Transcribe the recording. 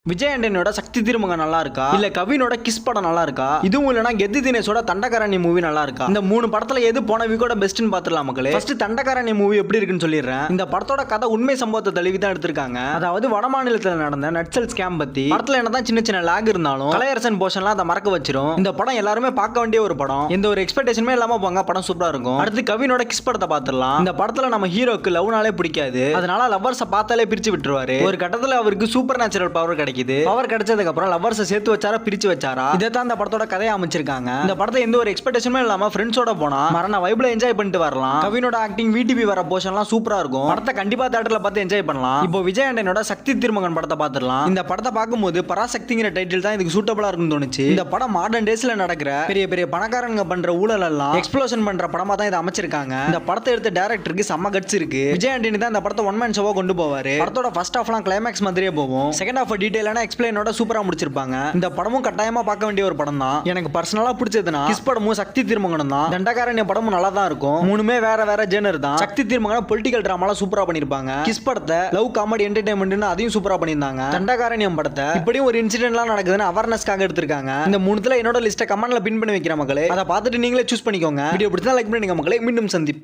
விஜய் ஆண்டனியோட சக்தி திருமகன் நல்லா இருக்கா இல்ல கவினோட கிஸ் படம் நல்லா இருக்கா இதுவும் இல்லனா கெத்து தினேஷோட தண்டகாரணி மூவி நல்லா இருக்கா இந்த மூணு படத்துல எது போன வீக்கோட பெஸ்ட்னு பாத்துறலாம் மக்களே. ஃபர்ஸ்ட் தண்டகாரணி மூவி எப்படி இருக்குன்னு சொல்லிடுறேன். இந்த படத்தோட கதை உண்மை சம்பவத்தை தழுவி தான் எடுத்திருக்காங்க. அதாவது வட மாநிலத்தில் நடந்த நட்சல் ஸ்கேம் பத்தி. படத்துல என்னதான் சின்ன சின்ன லாக் இருந்தாலும் கலையரசன் போர்ஷன்லாம் அதை மறக்க வச்சிரும். இந்த படம் எல்லாருமே பார்க்க வேண்டிய ஒரு படம். எந்த ஒரு எக்ஸ்பெக்டேஷனுமே இல்லாம போங்க, படம் சூப்பரா இருக்கும். அடுத்து கவினோட கிஸ் படத்தை பாத்துறலாம். இந்த படத்துல நம்ம ஹீரோக்கு லவ்னாலே பிடிக்காது, அதனால லவ்வர்ஸை பார்த்தாலே பிரிச்சு விட்டுருவாரு. ஒரு கட்டத்துல அவருக்கு சூப்பர் நேச்சுரல் பவர் கிடைக்குது. பவர் கிடைச்சதுக்கு அப்புறம் லவ்வர்ஸை சேர்த்து வச்சாரா பிரிச்சு வச்சாரா, இதை தான் இந்த படத்தோட கதையை அமைச்சிருக்காங்க. இந்த படத்தை எந்த ஒரு எக்ஸ்பெக்டேஷனுமே இல்லாம ஃப்ரெண்ட்ஸோட போனா மரண வைப்ல என்ஜாய் பண்ணிட்டு வரலாம். கவினோட ஆக்டிங் விடிபி வர போர்ஷன்லாம் சூப்பரா இருக்கும். படத்தை கண்டிப்பா தியேட்டர்ல பார்த்து என்ஜாய் பண்ணலாம். இப்போ விஜய் ஆண்டனியோட சக்தி திருமகன் படத்தை பார்த்துடலாம். இந்த படத்தை பார்க்கும்போது பராசக்திங்கிற டைட்டில் தான் இதுக்கு சூட்டபிளா இருக்குன்னு தோணுச்சு. இந்த படம் மாடர்ன் டேஸ்ல நடக்கிற பெரிய பெரிய பணக்காரங்க பண்ற ஊழல் எல்லாம் எக்ஸ்ப்ளோஷன் பண்ற படமா தான் இதை அமைச்சிருக்காங்க. இந்த படத்தை எடுத்த டைரக்டருக்கு செம்ம கட்ஸ் இருக்கு. விஜய் ஆண்டனி தான் இந்த படத்தை ஒன் மேன் ஷோவா கொண்டு போவாரு. படத்தோட ஃபர்ஸ்ட் ஹாஃப்லாம் கிளைமேக்ஸ் மாதிரியே போகும். செகண்ட் ஹாஃப் டீடைலான எக்ஸ்பிளைனோட சூப்பரா முடிச்சிருப்பாங்க. இந்த படமும் கட்டாயமா பார்க்க வேண்டிய ஒரு படம் தான். எனக்கு பர்சனலா பிடிச்சதுன்னா கிஸ் படமும் சக்தி திருமகனும் தான். தண்டகாரண்ய படமும் நல்லா தான் இருக்கும். மூணுமே வேற வேற ஜேனர் தான். சக்தி திருமகன் பொலிட்டிக்கல் டிராமாலாம் சூப்பரா பண்ணிருப்பாங்க. கிஸ் படத்தை லவ் காமெடி என்டர்டைன்மெண்ட் அதையும் சூப்பரா பண்ணியிருந்தாங்க. தண்டகாரண்யம் படத்தை இப்படியும் ஒரு இன்சிடென்ட்லாம் நடக்குதுன்னு அவேர்னஸ்க்காக எடுத்திருக்காங்க. இந்த மூணுத்துல என்னோட லிஸ்ட்டை கமெண்ட்ல பின் பண்ணி வைக்கிற மக்களே, அதை பார்த்துட்டு நீங்களே சூஸ் பண்ணிக்கோங்க. வீடியோ பிடிச்சா லைக் பண்ணுங்க மக்களே. மீண்டும் சந்திப்போம்.